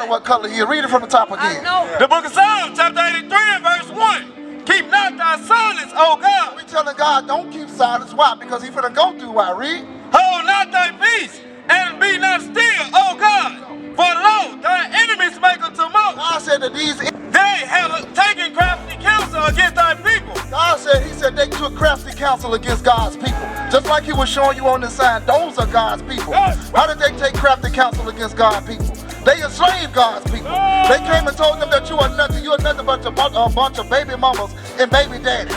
matter what color he is. Read it from the top again. The book of Psalms, chapter 83 and verse 1. Keep not thy silence, O God. We telling God, don't keep silence. Why? Because he finna go through. Why? Read. Hold not thy peace, and be not still, O God. For lo, thy enemies make a tumult. God said that they have taken crafty counsel against thy people. God said, he said they took crafty counsel against God's people. Just like he was showing you on the sign, those are God's people. How did they take crafty counsel against God's people? They enslaved God's people. They came and told them that you are nothing but a bunch of baby mamas and baby daddies.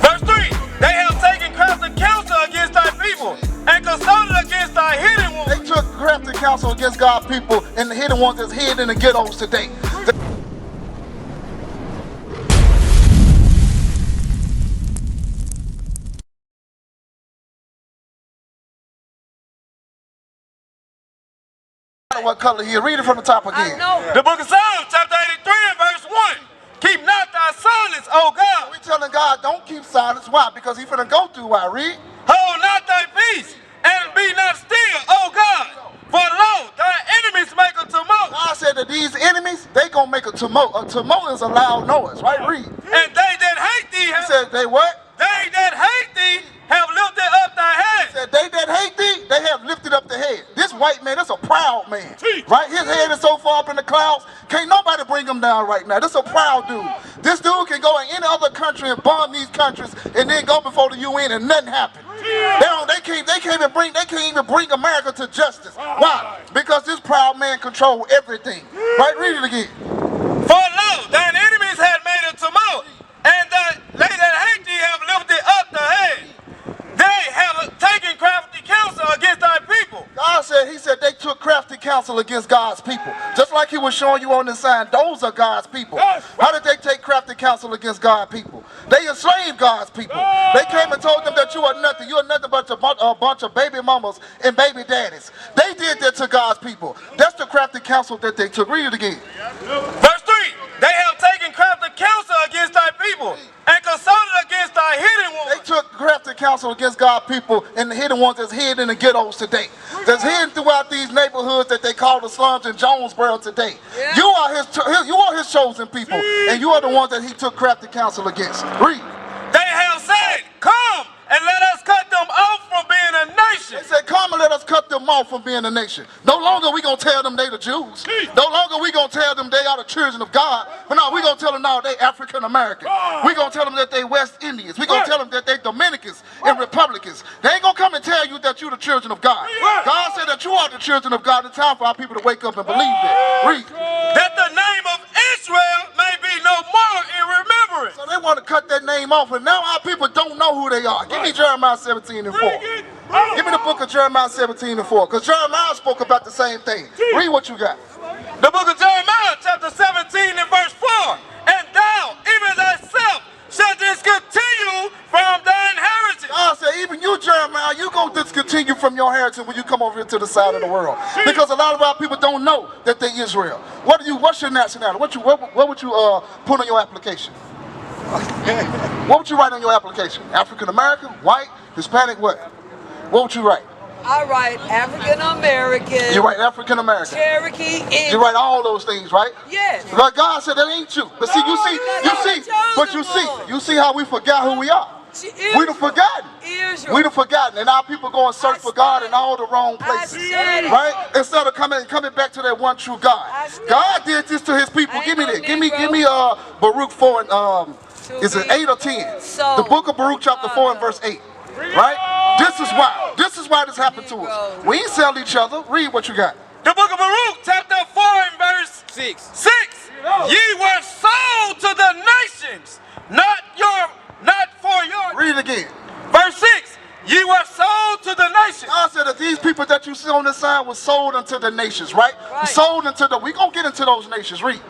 Verse 3, they have taken crafty counsel against thy people and consulted against thy hidden ones. They took crafty counsel against God's people and the hidden ones that's hid in the ghettos today. What color he is. Read it from the top again. The book of Psalms, chapter 83 and verse 1. Keep not thy silence, O God. We telling God, don't keep silence. Why? Because he finna go through. Why? Read. Hold not thy peace, and be not still, O God. For lo, thy enemies make a tumult. God said that these enemies, they gonna make a tumult. A tumult is a loud noise, right? Read. And they that hate thee He said, they what? They that hate thee have lifted up thy head. He said, they that hate thee, they have lifted up the head. This white man, that's a proud man, right? His head is so far up in the clouds, can't nobody bring him down right now. This is a proud dude. This dude can go in any other country and bomb these countries and then go before the UN and nothing happen. They can't even bring America to justice. Why? Because this proud man controls everything. Right? Read it again. For lo, thine enemies had made a tumult, and they that hate thee have lifted up the head. They have taken crafty counsel against thy people. God said, he said they took crafty counsel against God's people. Just like he was showing you on the sign, those are God's people. How did they take crafty counsel against God's people? They enslaved God's people. They came and told them that you are nothing but a bunch of baby mamas and baby daddies. They did that to God's people. That's the crafty counsel that they took. Read it again. Verse 3, they have taken crafty counsel against thy people and consulted against thy hidden ones. They took crafty counsel against God's people and the hidden ones that's hid in the ghettos today. That's hidden throughout these neighborhoods that they call the slums in Jonesboro today. Yeah. You are his chosen people, and you are the ones that he took crafty counsel against. Read. They have said, come and let us cut them off from being a nation. They said, come and let us cut them off from being a nation. No longer we going to tell them they the Jews. No longer we going to tell them they are the children of God. But no, we going to tell them now they African American. We going to tell them that they West Indians. We going to tell them that they Dominicans and Republicans. They ain't going to come and tell you that you the children of God. God said that you are the children of God. It's time for our people to wake up and believe that. Read. That the name of Israel may be no more in remembrance. So they want to cut that name off, and now our people don't know who they are. Give me Jeremiah 17 and 4. Give me the book of Jeremiah 17 and 4, because Jeremiah spoke about the same thing. Read what you got. The book of Jeremiah, chapter 17 and verse 4. And thou, even thyself, shalt discontinue from thy inheritance. God said, even you, Jeremiah, you going to discontinue from your inheritance when you come over here to the side of the world. Because a lot of our people don't know that they're Israel. What's your nationality? What would you put on your application? What would you write on your application? African American, white, Hispanic, what? What would you write? I write African American. You write African American. Cherokee Indian. You write all those things, right? Yes. But God said that ain't you. But see, you see how we forgot who we are. We done forgotten. We done forgotten, and our people go and search for God in all the wrong places, right? Instead of coming back to that one true God. God did this to his people. Give me that. Give me Baruch 4 and is it 8 or 10? The book of Baruch chapter 4 and verse 8. Right? This is why this happened to us. We ain't sell each other. Read what you got. The book of Baruch chapter 4 and verse 6. Ye were sold to the nations, not for your. Read it again. Verse 6. Ye were sold to the nations. God said that these people that you see on this sign were sold unto the nations, right? Sold unto the. We gonna get into those nations. Read.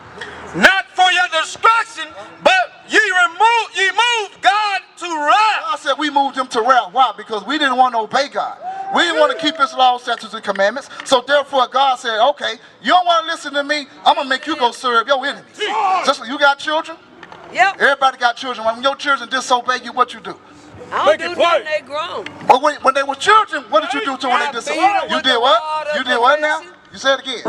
Not for your destruction, but ye moved God to wrath. God said we moved him to wrath. Why? Because we didn't want to obey God. We didn't want to keep his laws, statutes, and commandments. So therefore God said, okay, you don't want to listen to me, I'm going to make you go serve your enemies. Just like you got children? Yep. Everybody got children. When your children disobey you, what you do? I don't do nothing, they grown. But when they were children, what did you do to when they disobeyed? You did what? You did what now? You said it again.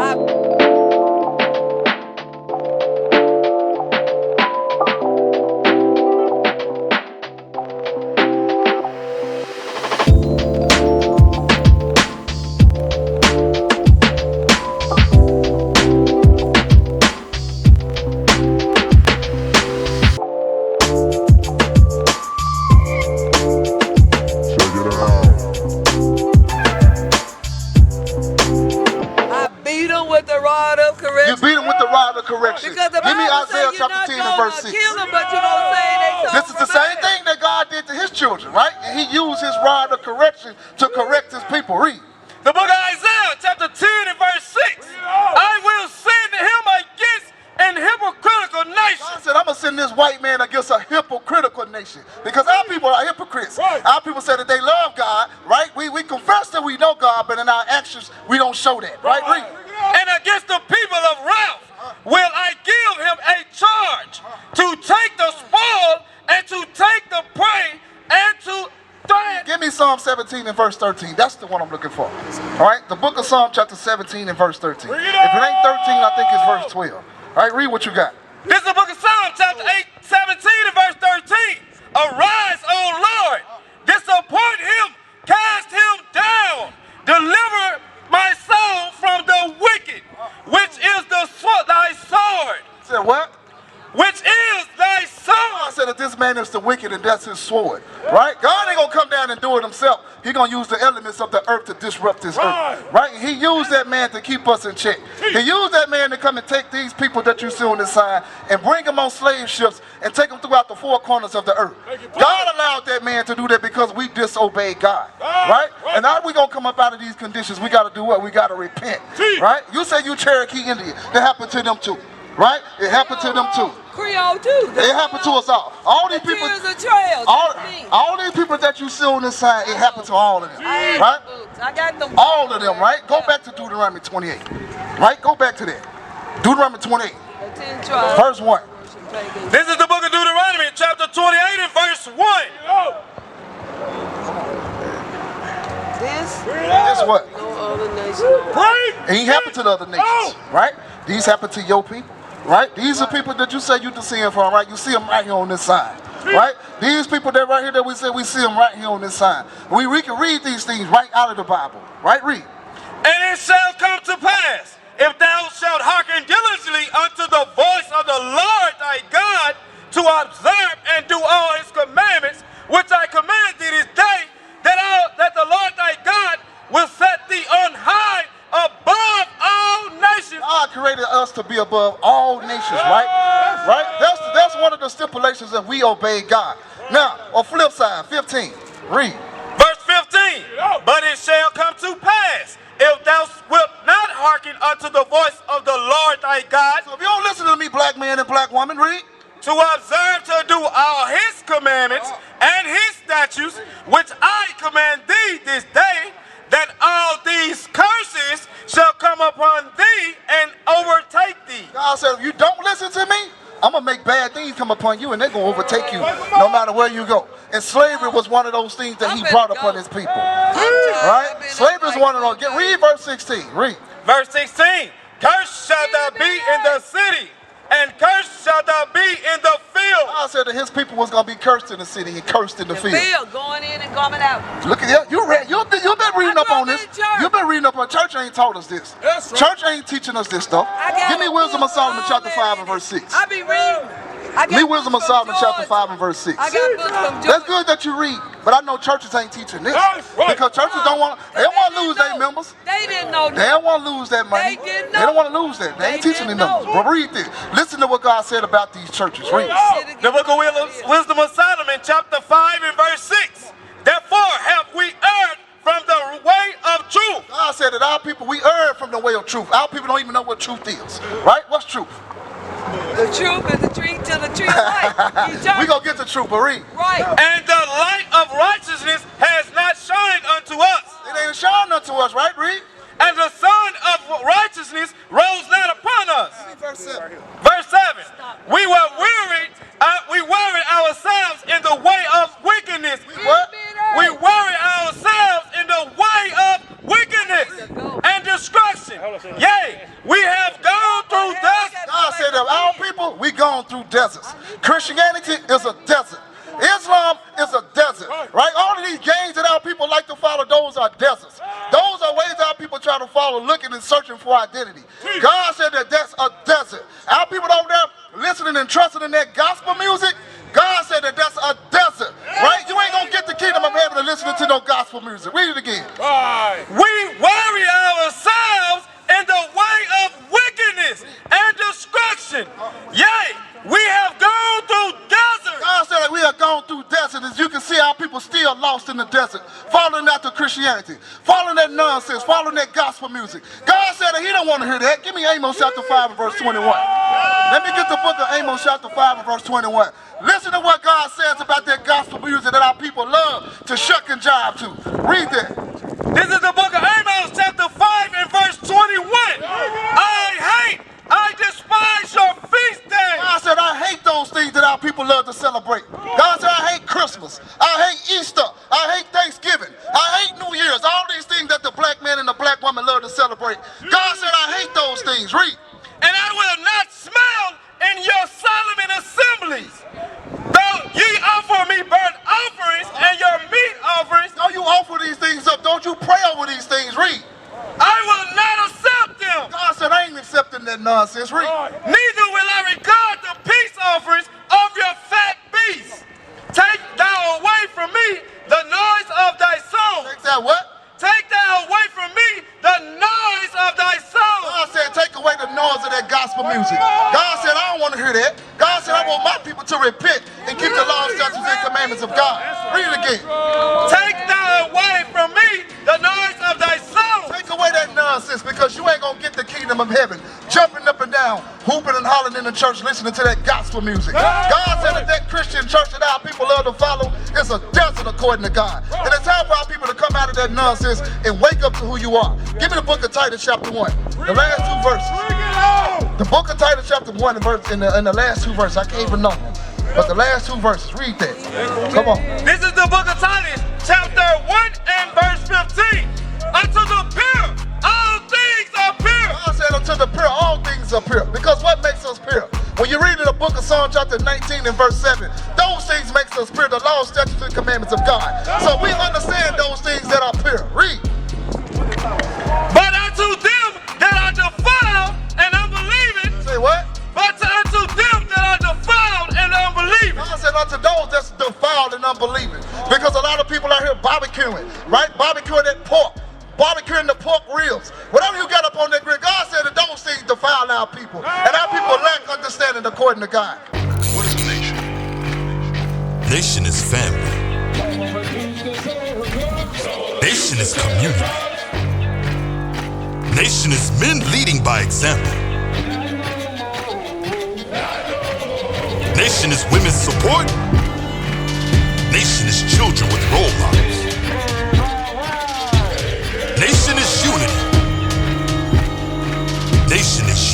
correction. You beat them with the rod of correction. Because the Give me Bible Isaiah says you're chapter not 10 and verse 6. kill them, but you're going to say they This is the same thing that God did to his children, right? And he used his rod of correction to correct his people. Read. The book of Isaiah, chapter 10 and verse 6. I will send him against an hypocritical nation. God said, I'm going to send this white man against a hypocritical nation. Because our people are hypocrites. Right. Our people say that they love God, right? We confess that we know God, but in our actions, we don't show that, right? Read. And against the people of wrath will I give him a charge to take the spoil and to take the prey and to give me Psalm 17 and verse 13. That's the one I'm looking for. All right? The book of Psalm chapter 17 and verse 13. If it ain't 13, I think it's verse 12. All right, read what you got. This is the book of Psalm chapter 17 and verse 13. Arise, O Lord, disappoint him, cast him down, deliver my soul from the wicked, which is thy sword. Said what? Which is thy sword. I said that this man is the wicked and that's his sword. Right? God ain't going to come down and do it himself. He going to use the elements of the earth to disrupt this earth. Right? He used that man to keep us in check. He used that man to come and take these people that you see on this sign and bring them on slave ships and take them throughout the four corners of the earth. God allowed that man to do that because we disobeyed God. Right? And now we going to come up out of these conditions. We got to do what? We got to repent. Right? You say you Cherokee Indian. That happened to them too. Right? It happened to them too. Creole too. It happened to us all. All these people, all these people that you see on this side, it happened to all of them. Right? I got them. All of them, right? Go back to Deuteronomy 28. Right? Go back to that. Deuteronomy 28. Verse 1. This is the book of Deuteronomy, chapter 28 and verse 1. This what? No other nation. And he happened to the other nations. Right? These happen to your people. Right? These are people that you say you descend from, right? You see them right here on this side. Right? These people that right here that we say we see them right here on this side. We can read these things right out of the Bible. Right? Read. And it shall come to pass, if thou shalt hearken diligently unto the voice of the Lord thy God, to observe and do all his commandments, which I command thee this day, that the Lord thy God will set thee on high above all nations. God created us to be above all nations, right? Right? That's one of the stipulations that we obey God. Now, on flip side, 15, read. Verse 15, but it shall come to pass, if thou wilt not hearken unto the voice of the Lord thy God. So if you don't listen to me, black man and black woman, read. To observe to do all his commandments and his statutes, which I command thee this day, that all these curses shall come upon thee and overtake thee. God said, if you don't listen to me, I'm going to make bad things come upon you and they're going to overtake you no matter where you go. And slavery was one of those things that he brought upon his people. Right? Slavery is one of those. Read verse 16. Read. Verse 16. Cursed shalt thou be in the city, and cursed shalt thou be in the field. God said that his people was going to be cursed in the city and cursed in the field. Going in and coming out. Look at that. You've been reading up on this. You've been reading up on church ain't taught us this. Church ain't teaching us this stuff. Give me Wisdom of Solomon chapter 5 and verse 6. I be reading. Me Wisdom of Solomon chapter 5 and verse 6. I got books from Georgia. That's good that you read, but I know churches ain't teaching this. Because churches don't want to lose their members. They didn't know that. They don't want to lose that money. They don't want to lose that. They ain't teaching their members. But read this. Listen to what God said about these churches. Read. The book of Wisdom of Solomon chapter 5 and verse 6. Therefore have we erred from the way of truth. God said that our people, we erred from the way of truth. Our people don't even know what truth is. Right? What's truth? The truth is the tree till the tree is light. We gonna get the truth, but read. Right. And the light of righteousness has not shined unto us. It ain't shined unto us, right? Read. And the sun of righteousness rose not upon us. Verse 7. Verse 7. We were wearied. We worried ourselves in the way of wickedness. We worry ourselves in the way of wickedness and destruction. Yea, we have gone through death. God said that our people, we gone through deserts. Christianity is a desert. Islam is a desert, right? All of these gangs that our people like to follow, those are deserts. Those are ways our people try to follow, looking and searching for identity. God said that that's a desert. Our people over there listening and trusting in that gospel music, God said that that's a desert, right? You ain't gonna get the kingdom of heaven to listening to no gospel music. Read it again. We worry ourselves in the way of wickedness desert, following after Christianity, following that nonsense, following that gospel music. God said that he don't want to hear that. Give me Amos chapter 5 and verse 21. Let me get the book of Amos chapter 5 and verse 21. Listen to what God says about that gospel music that our people love to shuck and jive to. Read that. This is the book of Amos chapter 5 and verse 21. I despise your feast days. God said, I hate those things that our people love to celebrate. God said, I hate Christmas. I hate Easter. I hate Thanksgiving. I hate New Year's. All these things that the black man and the black woman love to celebrate. God said, I hate those things. Read. And I will not smell in your solemn assemblies. Though ye offer me burnt offerings and your meat offerings. Don't you offer these things up. Don't you pray over these things. Read. I will not accept them. God said, I ain't accepting that nonsense. Read. Neither will I regard the peace offerings of your fat beasts. Take thou away from me the noise of thy song. Take that what? Take thou away from me the noise of thy song. God said, take away the noise of that gospel music. God said, I don't want to hear that. God said, I want my people to repent and keep the laws, statutes, and commandments of God. Read it again. Take thou away from me the noise of thy song. Take away that nonsense, because you ain't going to get the kingdom of heaven jumping up and down, hooping and hollering in the church, listening to that gospel music. God said that that Christian church that our people love to follow is a desert according to God. And it's time for our people to come out of that nonsense and wake up to who you are. Give me the book of Titus chapter 1, the last two verses. The book of Titus chapter 1 in the last two verses. I can't even know them, but the last two verses. Read that. Come on. This is the book of Titus chapter 1 and verse 15. Unto the pure, all things are pure. God said unto the pure, all things are pure. Because what makes us pure? When you read in the book of Psalm chapter 19 and verse 7, those things makes us pure, the law, statutes, and commandments of God. So we understand those things that are pure. Read. But unto them that are defiled and unbelieving. Say what? But unto them that are defiled and unbelieving. God said unto those that's defiled and unbelieving. Because a lot of people out here barbecuing, right? Barbecuing that pork. Barbecuing the pork ribs. Whatever you got up on that grill, God said that those things defile our people. And our people lack understanding according to God. What is a nation? Nation is family. Nation is community. Nation is men leading by example. Nation is women's support. Nation is children with role models. Nation is unity. Nation is